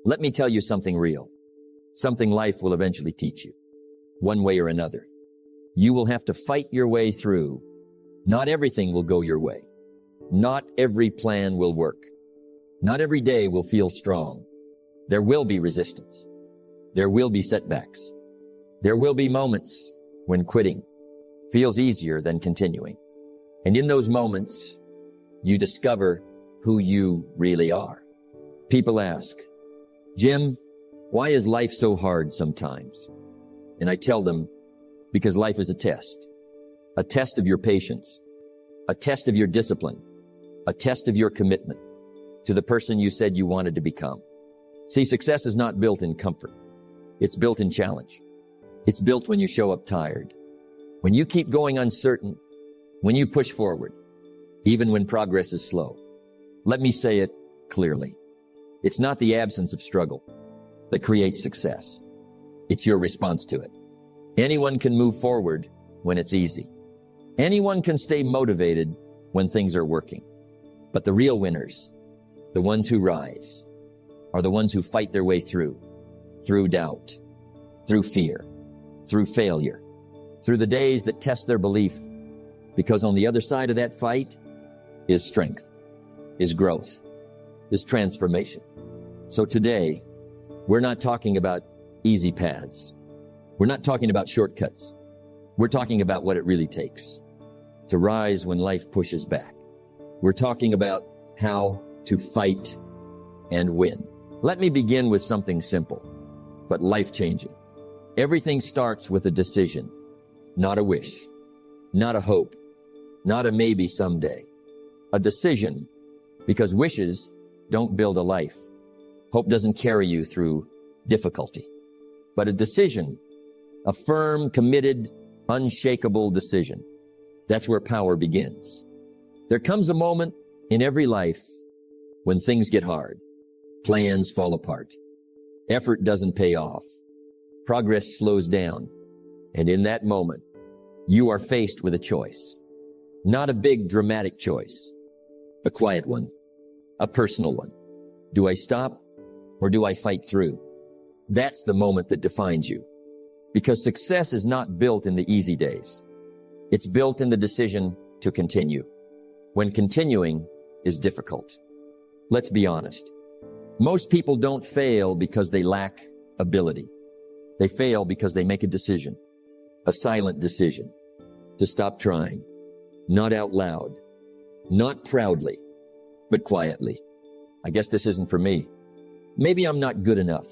Let me tell you something real. Something life will eventually teach you. One way or another. You will have to fight your way through. Not everything will go your way. Not every plan will work. Not every day will feel strong. There will be resistance. There will be setbacks. There will be moments when quitting feels easier than continuing. And in those moments, you discover who you really are. People ask, Jim, why is life so hard sometimes? And I tell them, because life is a test of your patience, a test of your discipline, a test of your commitment to the person you said you wanted to become. See, success is not built in comfort. It's built in challenge. It's built when you show up tired, when you keep going uncertain, when you push forward, even when progress is slow. Let me say it clearly. It's not the absence of struggle that creates success. It's your response to it. Anyone can move forward when it's easy. Anyone can stay motivated when things are working. But the real winners, the ones who rise, are the ones who fight their way through doubt, through fear, through failure, through the days that test their belief. Because on the other side of that fight is strength, is growth, is transformation. So today, we're not talking about easy paths. We're not talking about shortcuts. We're talking about what it really takes to rise when life pushes back. We're talking about how to fight and win. Let me begin with something simple, but life-changing. Everything starts with a decision, not a wish, not a hope, not a maybe someday. A decision, because wishes don't build a life. Hope doesn't carry you through difficulty. But a decision, a firm, committed, unshakable decision. That's where power begins. There comes a moment in every life when things get hard, plans fall apart, effort doesn't pay off, progress slows down, and in that moment, you are faced with a choice. Not a big dramatic choice, a quiet one, a personal one. Do I stop or do I fight through? That's the moment that defines you. Because success is not built in the easy days. It's built in the decision to continue, when continuing is difficult. Let's be honest. Most people don't fail because they lack ability. They fail because they make a decision, a silent decision, to stop trying, not out loud, not proudly, but quietly. I guess this isn't for me. Maybe I'm not good enough.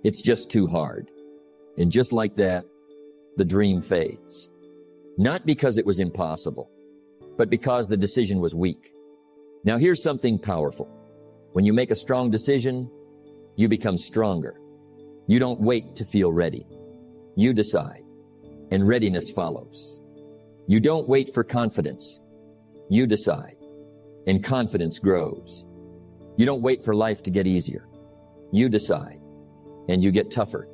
It's just too hard. And just like that, the dream fades. Not because it was impossible, but because the decision was weak. Now here's something powerful. When you make a strong decision, you become stronger. You don't wait to feel ready. You decide, and readiness follows. You don't wait for confidence. You decide, and confidence grows. You don't wait for life to get easier. You decide, and you get tougher.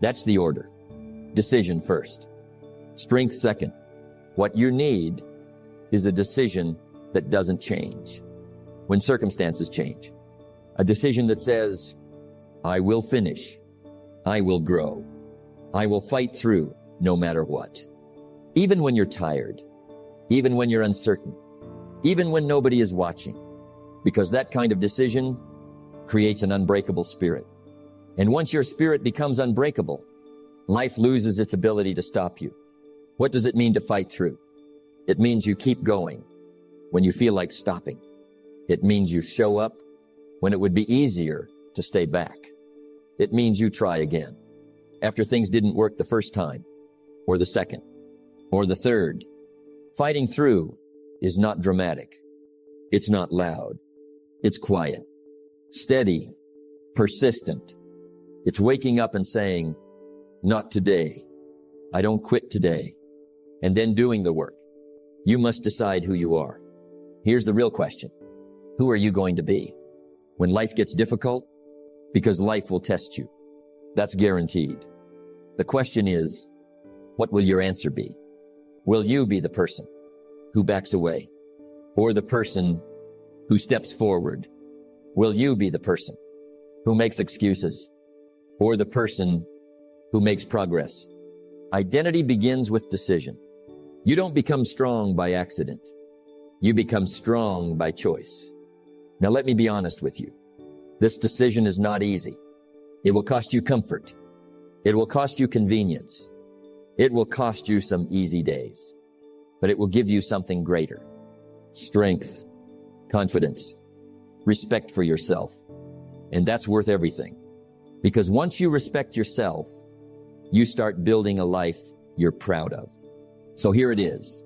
That's the order. Decision first. Strength second. What you need is a decision that doesn't change when circumstances change. A decision that says, I will finish. I will grow. I will fight through no matter what. Even when you're tired, even when you're uncertain, even when nobody is watching, because that kind of decision creates an unbreakable spirit. And once your spirit becomes unbreakable, life loses its ability to stop you. What does it mean to fight through? It means you keep going when you feel like stopping. It means you show up when it would be easier to stay back. It means you try again after things didn't work the first time, or the second, or the third. Fighting through is not dramatic. It's not loud. It's quiet, steady, persistent. It's waking up and saying, not today. I don't quit today. And then doing the work. You must decide who you are. Here's the real question. Who are you going to be when life gets difficult? Because life will test you. That's guaranteed. The question is, what will your answer be? Will you be the person who backs away, or the person who steps forward, Will you be the person who makes excuses or the person who makes progress? Identity begins with decision. You don't become strong by accident. You become strong by choice. Now let me be honest with you. This decision is not easy. It will cost you comfort. It will cost you convenience. It will cost you some easy days. But it will give you something greater. Strength, confidence, respect for yourself. And that's worth everything. Because once you respect yourself, you start building a life you're proud of. So here it is.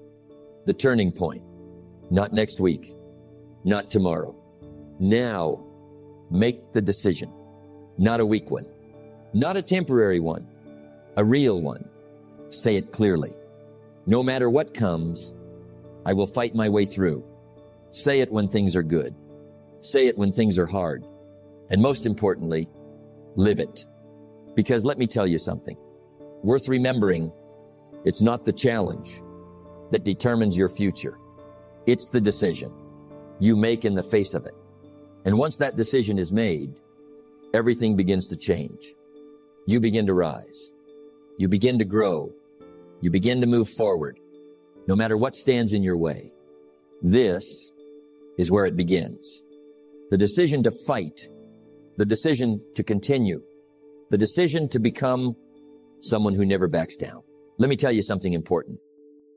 The turning point. Not next week. Not tomorrow. Now, make the decision. Not a weak one. Not a temporary one. A real one. Say it clearly. No matter what comes, I will fight my way through. Say it when things are good. Say it when things are hard. And most importantly, live it. Because let me tell you something. Worth remembering, it's not the challenge that determines your future. It's the decision you make in the face of it. And once that decision is made, everything begins to change. You begin to rise. You begin to grow. You begin to move forward, no matter what stands in your way. This is where it begins. The decision to fight, the decision to continue, the decision to become someone who never backs down. Let me tell you something important,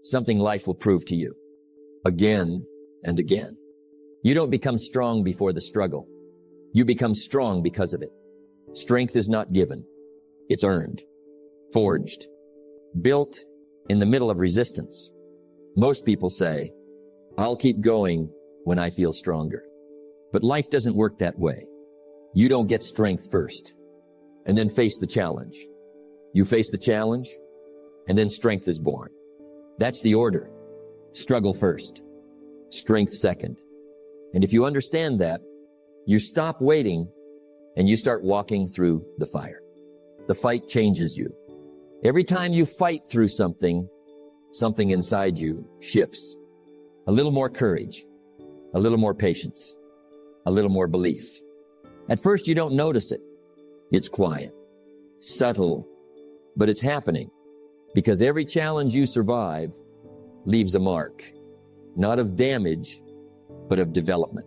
something life will prove to you again and again. You don't become strong before the struggle. You become strong because of it. Strength is not given. It's earned, forged, built in the middle of resistance. Most people say, I'll keep going when I feel stronger. But life doesn't work that way. You don't get strength first and then face the challenge. You face the challenge and then strength is born. That's the order. Struggle first, strength second. And if you understand that, you stop waiting and you start walking through the fire. The fight changes you. Every time you fight through something, something inside you shifts. A little more courage, a little more patience, a little more belief. At first you don't notice it. It's quiet, subtle, but it's happening because every challenge you survive leaves a mark, not of damage, but of development.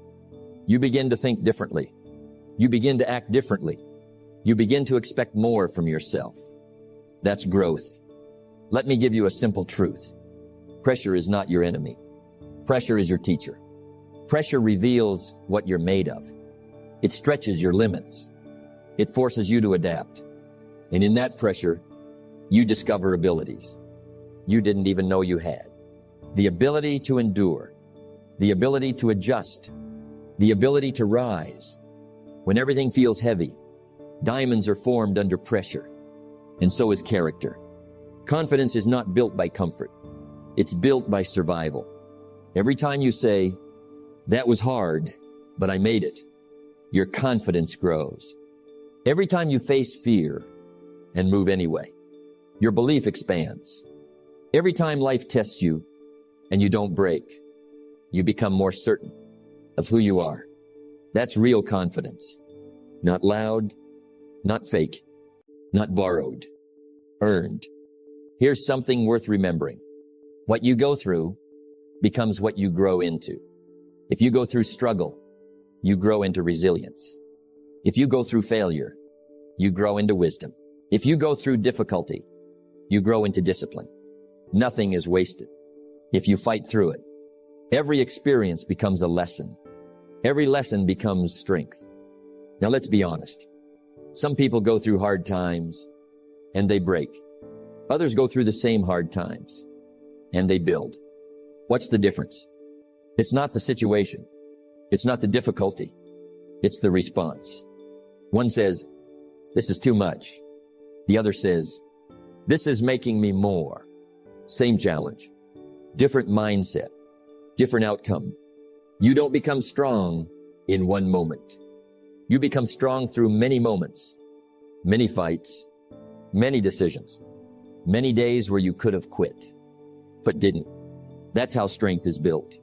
You begin to think differently. You begin to act differently. You begin to expect more from yourself. That's growth. Let me give you a simple truth. Pressure is not your enemy. Pressure is your teacher. Pressure reveals what you're made of. It stretches your limits. It forces you to adapt. And in that pressure, you discover abilities you didn't even know you had. The ability to endure, the ability to adjust, the ability to rise. When everything feels heavy, diamonds are formed under pressure. And so is character. Confidence is not built by comfort. It's built by survival. Every time you say, that was hard, but I made it, your confidence grows. Every time you face fear and move anyway, your belief expands. Every time life tests you and you don't break, you become more certain of who you are. That's real confidence. Not loud, not fake, not borrowed, earned. Here's something worth remembering. What you go through becomes what you grow into. If you go through struggle, you grow into resilience. If you go through failure, you grow into wisdom. If you go through difficulty, you grow into discipline. Nothing is wasted if you fight through it. Every experience becomes a lesson. Every lesson becomes strength. Now let's be honest. Some people go through hard times and they break. Others go through the same hard times and they build. What's the difference? It's not the situation. It's not the difficulty. It's the response. One says, this is too much. The other says, this is making me more. Same challenge, different mindset, different outcome. You don't become strong in one moment. You become strong through many moments, many fights, many decisions, many days where you could have quit, but didn't. That's how strength is built.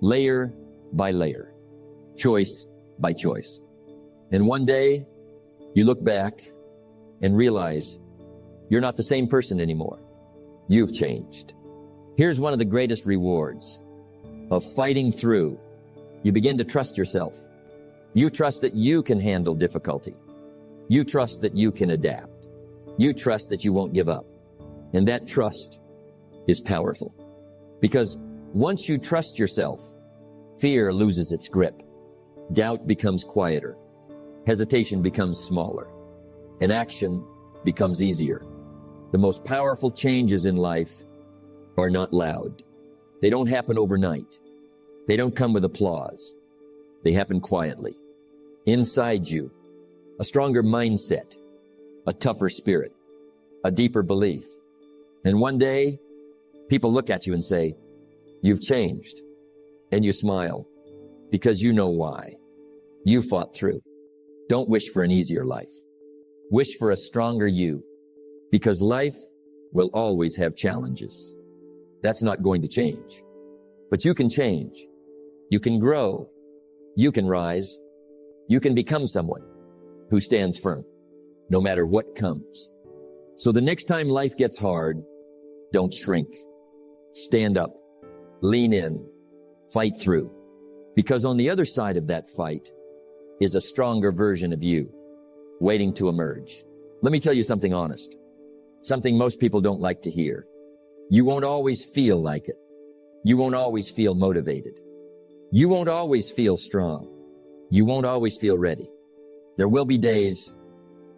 Layer by layer, choice by choice. And one day, you look back and realize you're not the same person anymore. You've changed. Here's one of the greatest rewards of fighting through. You begin to trust yourself. You trust that you can handle difficulty. You trust that you can adapt. You trust that you won't give up. And that trust is powerful. Because once you trust yourself, fear loses its grip. Doubt becomes quieter. Hesitation becomes smaller. And action becomes easier. The most powerful changes in life are not loud. They don't happen overnight. They don't come with applause. They happen quietly. Inside you, a stronger mindset, a tougher spirit, a deeper belief. And one day, people look at you and say, "You've changed." And you smile because you know why. You fought through. Don't wish for an easier life. Wish for a stronger you, because life will always have challenges. That's not going to change. But you can change. You can grow. You can rise. You can become someone who stands firm, no matter what comes. So the next time life gets hard, don't shrink. Stand up. Lean in. Fight through. Because on the other side of that fight is a stronger version of you waiting to emerge. Let me tell you something honest. Something most people don't like to hear. You won't always feel like it. You won't always feel motivated. You won't always feel strong. You won't always feel ready. There will be days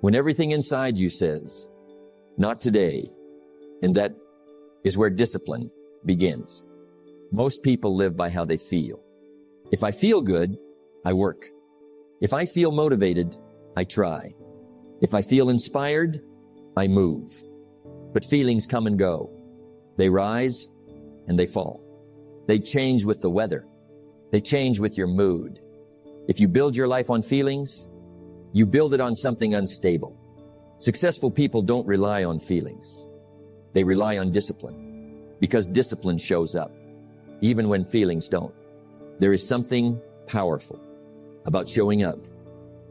when everything inside you says, "Not today." And that is where discipline begins. Most people live by how they feel. If I feel good, I work. If I feel motivated, I try. If I feel inspired, I move. But feelings come and go. They rise and they fall. They change with the weather. They change with your mood. If you build your life on feelings, you build it on something unstable. Successful people don't rely on feelings. They rely on discipline, because discipline shows up, even when feelings don't. There is something powerful about showing up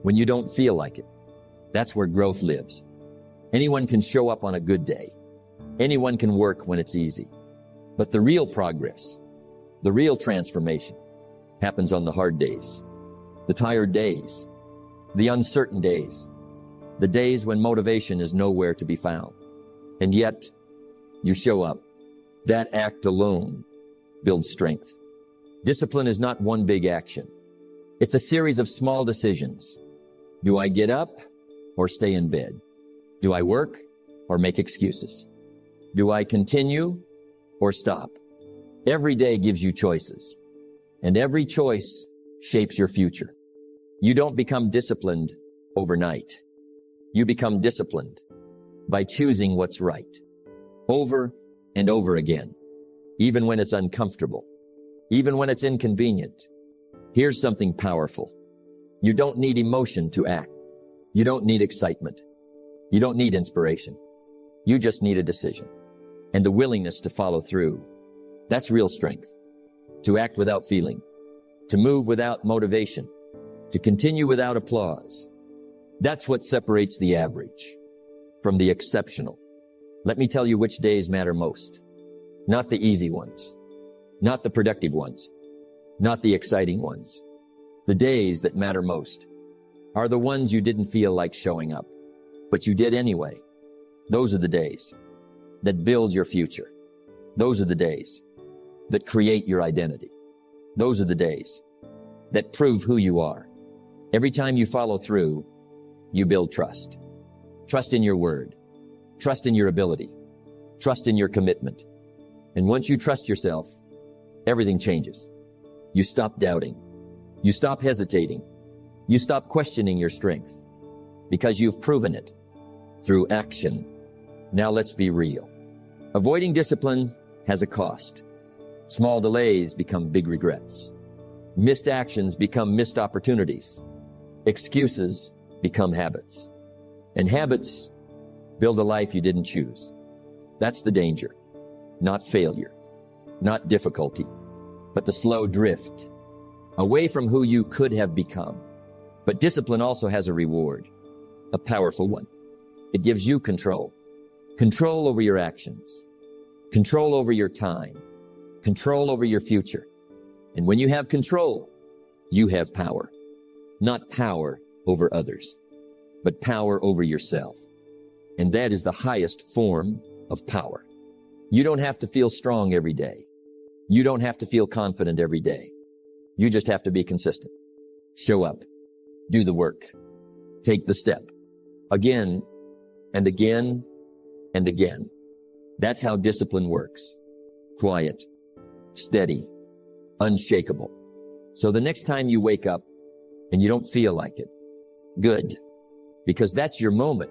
when you don't feel like it. That's where growth lives. Anyone can show up on a good day. Anyone can work when it's easy. But the real progress, the real transformation, happens on the hard days, the tired days, the uncertain days, the days when motivation is nowhere to be found. And yet, you show up. That act alone builds strength. Discipline is not one big action. It's a series of small decisions. Do I get up or stay in bed? Do I work or make excuses? Do I continue or stop? Every day gives you choices, and every choice shapes your future. You don't become disciplined overnight. You become disciplined by choosing what's right over and over again, even when it's uncomfortable, even when it's inconvenient. Here's something powerful. You don't need emotion to act. You don't need excitement. You don't need inspiration. You just need a decision and the willingness to follow through. That's real strength. To act without feeling, to move without motivation, to continue without applause. That's what separates the average from the exceptional. Let me tell you which days matter most. Not the easy ones, not the productive ones, not the exciting ones. The days that matter most are the ones you didn't feel like showing up, but you did anyway. Those are the days that build your future. Those are the days that create your identity. Those are the days that prove who you are. Every time you follow through, you build trust. Trust in your word. Trust in your ability. Trust in your commitment. And once you trust yourself, everything changes. You stop doubting. You stop hesitating. You stop questioning your strength because you've proven it through action. Now let's be real. Avoiding discipline has a cost. Small delays become big regrets. Missed actions become missed opportunities. Excuses become habits. And habits build a life you didn't choose. That's the danger. Not failure, not difficulty, but the slow drift away from who you could have become. But discipline also has a reward, a powerful one. It gives you control. Control over your actions. Control over your time. Control over your future. And when you have control, you have power. Not power over others, but power over yourself. And that is the highest form of power. You don't have to feel strong every day. You don't have to feel confident every day. You just have to be consistent. Show up. Do the work. Take the step. Again and again and again. That's how discipline works. Quiet, steady, unshakable. So the next time you wake up and you don't feel like it, good. Because that's your moment.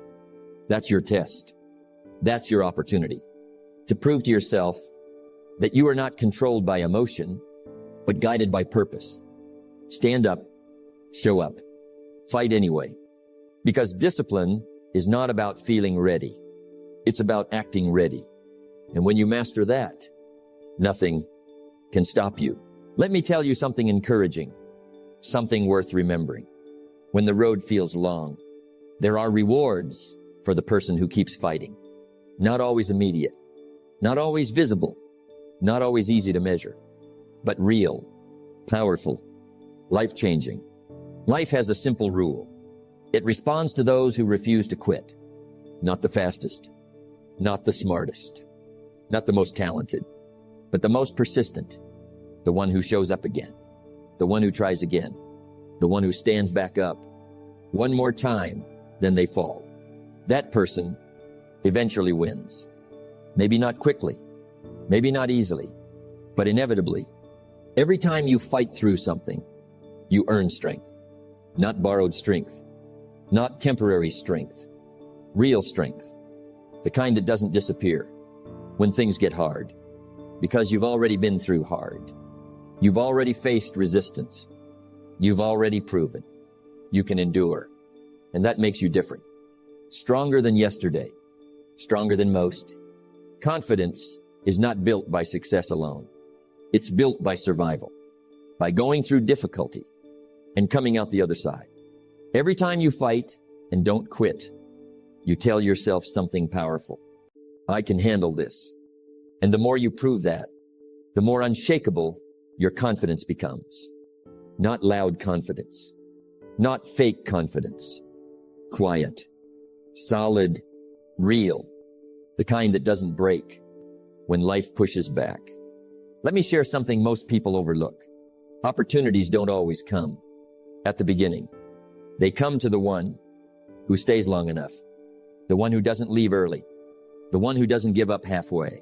That's your test. That's your opportunity to prove to yourself that you are not controlled by emotion, but guided by purpose. Stand up, show up, fight anyway. Because discipline is not about feeling ready. It's about acting ready. And when you master that, nothing can stop you. Let me tell you something encouraging, something worth remembering. When the road feels long, there are rewards for the person who keeps fighting. Not always immediate, not always visible, not always easy to measure, but real, powerful, life-changing. Life has a simple rule. It responds to those who refuse to quit. Not the fastest, not the smartest, not the most talented, but the most persistent, the one who shows up again, the one who tries again, the one who stands back up one more time, then they fall. That person eventually wins. Maybe not quickly, maybe not easily, but inevitably. Every time you fight through something, you earn strength, not borrowed strength, not temporary strength, real strength, the kind that doesn't disappear when things get hard, because you've already been through hard. You've already faced resistance. You've already proven you can endure, and that makes you different. Stronger than yesterday, stronger than most. Confidence is not built by success alone. It's built by survival, by going through difficulty and coming out the other side. Every time you fight and don't quit, you tell yourself something powerful. I can handle this. And the more you prove that, the more unshakable your confidence becomes. Not loud confidence, not fake confidence. Quiet, solid, real, the kind that doesn't break when life pushes back. Let me share something most people overlook. Opportunities don't always come at the beginning. They come to the one who stays long enough, the one who doesn't leave early, the one who doesn't give up halfway,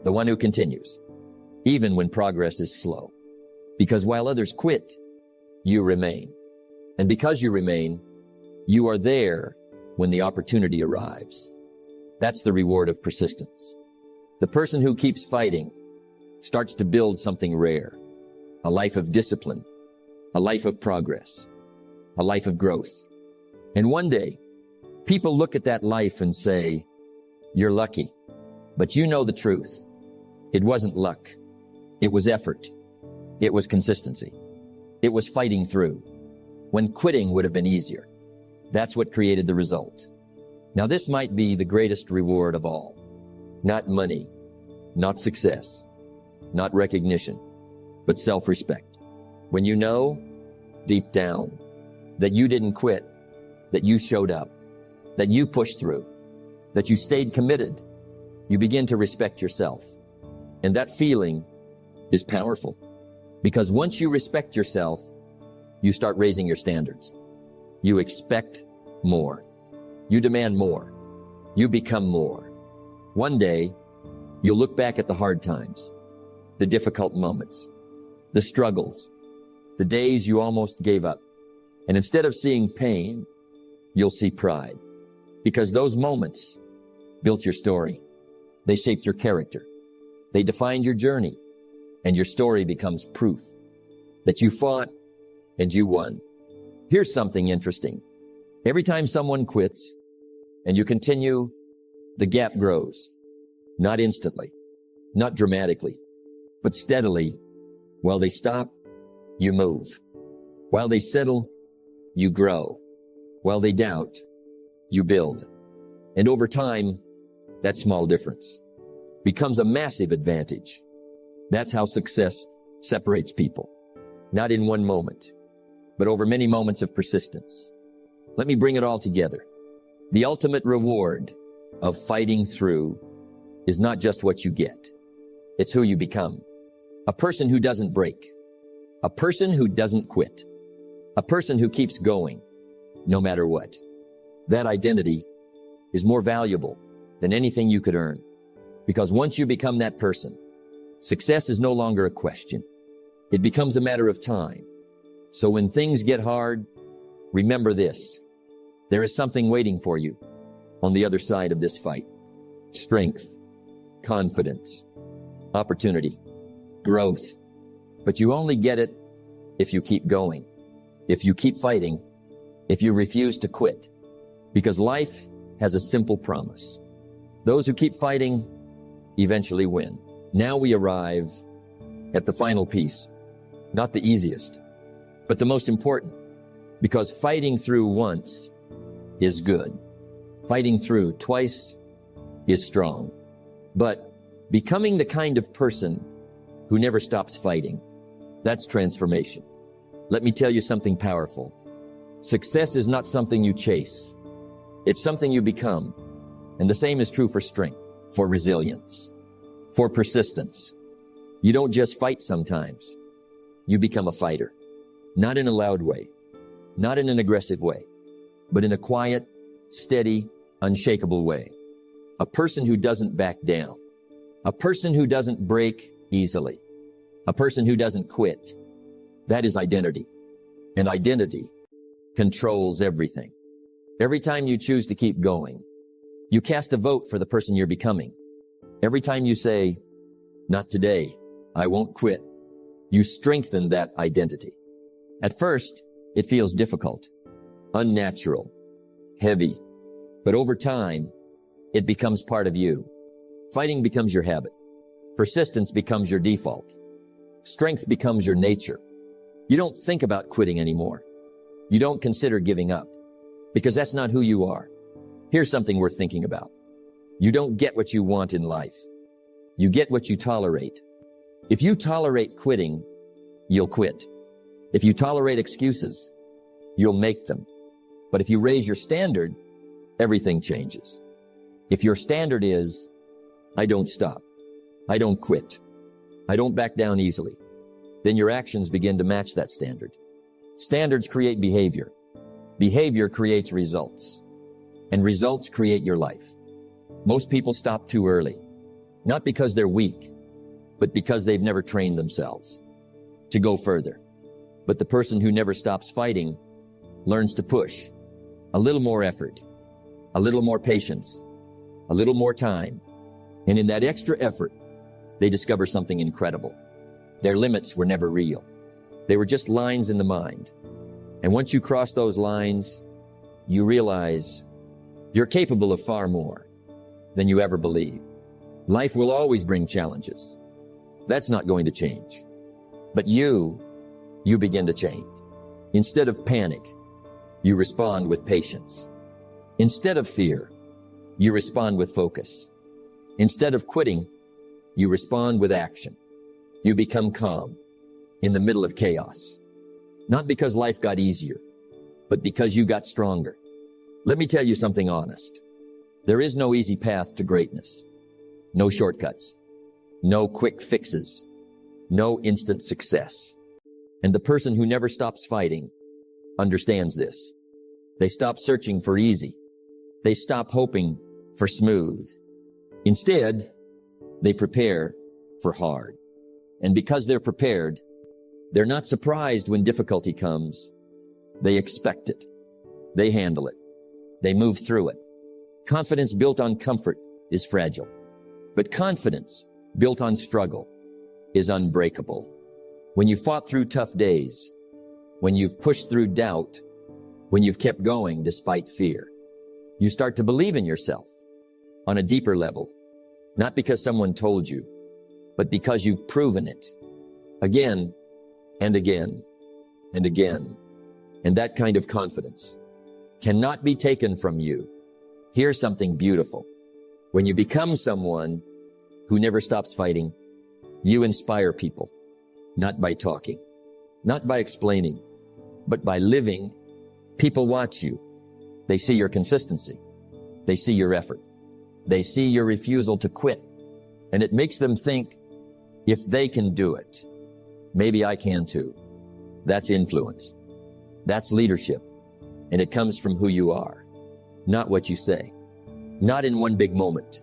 the one who continues, even when progress is slow. Because while others quit, you remain. And because you remain, you are there when the opportunity arrives. That's the reward of persistence. The person who keeps fighting starts to build something rare, a life of discipline, a life of progress, a life of growth. And one day, people look at that life and say, you're lucky, but you know the truth. It wasn't luck. It was effort. It was consistency. It was fighting through when quitting would have been easier. That's what created the result. Now this might be the greatest reward of all. Not money, not success, not recognition, but self-respect. When you know, deep down, that you didn't quit, that you showed up, that you pushed through, that you stayed committed, you begin to respect yourself. And that feeling is powerful. Because once you respect yourself, you start raising your standards. You expect more. You demand more. You become more. One day, you'll look back at the hard times, the difficult moments, the struggles, the days you almost gave up. And instead of seeing pain, you'll see pride. Because those moments built your story. They shaped your character. They defined your journey. And your story becomes proof that you fought and you won. Here's something interesting. Every time someone quits and you continue, the gap grows. Not instantly, not dramatically, but steadily. While they stop, you move. While they settle, you grow. While they doubt, you build. And over time, that small difference becomes a massive advantage. That's how success separates people. Not in one moment, but over many moments of persistence. Let me bring it all together. The ultimate reward of fighting through is not just what you get. It's who you become. A person who doesn't break. A person who doesn't quit. A person who keeps going, no matter what. That identity is more valuable than anything you could earn. Because once you become that person, success is no longer a question. It becomes a matter of time. So when things get hard, remember this. There is something waiting for you on the other side of this fight. Strength, confidence, opportunity, growth. But you only get it if you keep going, if you keep fighting, if you refuse to quit. Because life has a simple promise. Those who keep fighting eventually win. Now we arrive at the final piece. Not the easiest, but the most important. Because fighting through once is good. Fighting through twice is strong. But becoming the kind of person who never stops fighting, that's transformation. Let me tell you something powerful. Success is not something you chase. It's something you become. And the same is true for strength, for resilience, for persistence. You don't just fight sometimes. You become a fighter. Not in a loud way, not in an aggressive way, but in a quiet, steady, unshakable way. A person who doesn't back down. A person who doesn't break easily. A person who doesn't quit. That is identity. And identity controls everything. Every time you choose to keep going, you cast a vote for the person you're becoming. Every time you say, not today, I won't quit, you strengthen that identity. At first, it feels difficult, unnatural, heavy, but over time, it becomes part of you. Fighting becomes your habit. Persistence becomes your default. Strength becomes your nature. You don't think about quitting anymore. You don't consider giving up, because that's not who you are. Here's something worth thinking about. You don't get what you want in life. You get what you tolerate. If you tolerate quitting, you'll quit. If you tolerate excuses, you'll make them. But if you raise your standard, everything changes. If your standard is, I don't stop, I don't quit, I don't back down easily, then your actions begin to match that standard. Standards create behavior. Behavior creates results. And results create your life. Most people stop too early, not because they're weak, but because they've never trained themselves to go further. But the person who never stops fighting learns to push a little more effort, a little more patience, a little more time. And in that extra effort, they discover something incredible. Their limits were never real. They were just lines in the mind. And once you cross those lines, you realize you're capable of far more than you ever believed. Life will always bring challenges. That's not going to change. But you begin to change. Instead of panic, you respond with patience. Instead of fear, you respond with focus. Instead of quitting, you respond with action. You become calm in the middle of chaos. Not because life got easier, but because you got stronger. Let me tell you something honest. There is no easy path to greatness. No shortcuts. No quick fixes. No instant success. And the person who never stops fighting understands this. They stop searching for easy. They stop hoping for smooth. Instead, they prepare for hard. And because they're prepared, they're not surprised when difficulty comes. They expect it. They handle it. They move through it. Confidence built on comfort is fragile. But confidence built on struggle is unbreakable. When you fought through tough days, when you've pushed through doubt, when you've kept going despite fear, you start to believe in yourself on a deeper level, not because someone told you, but because you've proven it again and again and again And that kind of confidence cannot be taken from you. Here's something beautiful. When you become someone who never stops fighting, you inspire people, not by talking, not by explaining, but by living. People watch you. They see your consistency. They see your effort. They see your refusal to quit. And it makes them think, if they can do it, maybe I can too. That's influence. That's leadership. And it comes from who you are, not what you say. Not in one big moment,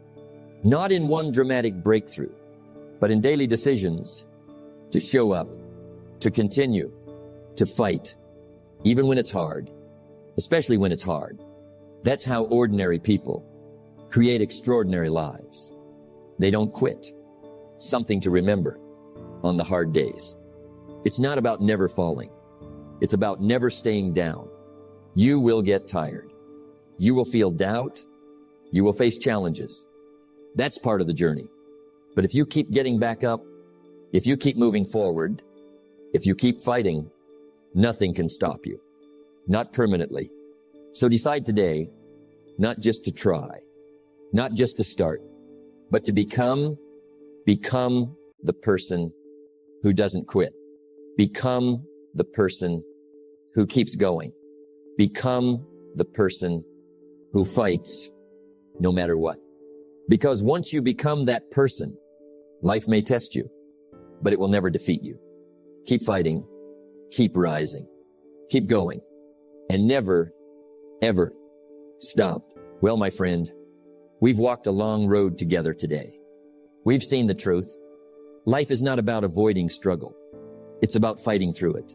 not in one dramatic breakthrough, but in daily decisions to show up, to continue, to fight, even when it's hard, especially when it's hard. That's how ordinary people create extraordinary lives. They don't quit. Something to remember on the hard days. It's not about never falling. It's about never staying down. You will get tired. You will feel doubt. You will face challenges. That's part of the journey. But if you keep getting back up, if you keep moving forward, if you keep fighting, nothing can stop you. Not permanently. So decide today, not just to try, not just to start, but to become the person who doesn't quit. Become the person who keeps going. Become the person who fights no matter what. Because once you become that person, life may test you, but it will never defeat you. Keep fighting, keep rising, keep going, and never, ever stop. Well, my friend, we've walked a long road together today. We've seen the truth. Life is not about avoiding struggle. It's about fighting through it.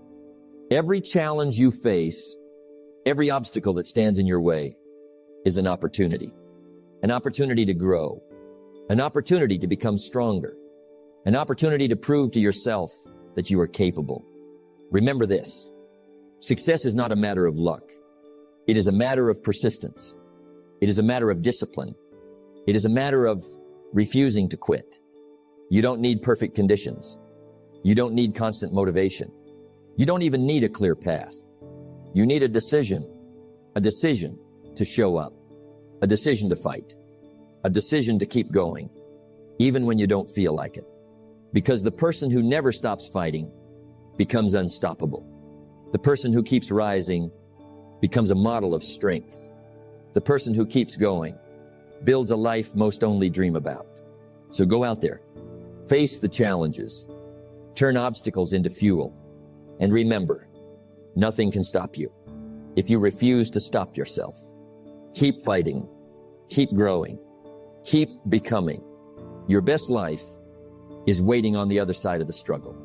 Every challenge you face, every obstacle that stands in your way is an opportunity to grow, an opportunity to become stronger, an opportunity to prove to yourself that you are capable. Remember this, success is not a matter of luck. It is a matter of persistence. It is a matter of discipline. It is a matter of refusing to quit. You don't need perfect conditions. You don't need constant motivation. You don't even need a clear path. You need a decision to show up, a decision to fight, a decision to keep going, even when you don't feel like it. Because the person who never stops fighting becomes unstoppable. The person who keeps rising becomes a model of strength. The person who keeps going builds a life most only dream about. So go out there, face the challenges, turn obstacles into fuel, and remember, nothing can stop you if you refuse to stop yourself. Keep fighting, keep growing, keep becoming. Your best life is waiting on the other side of the struggle.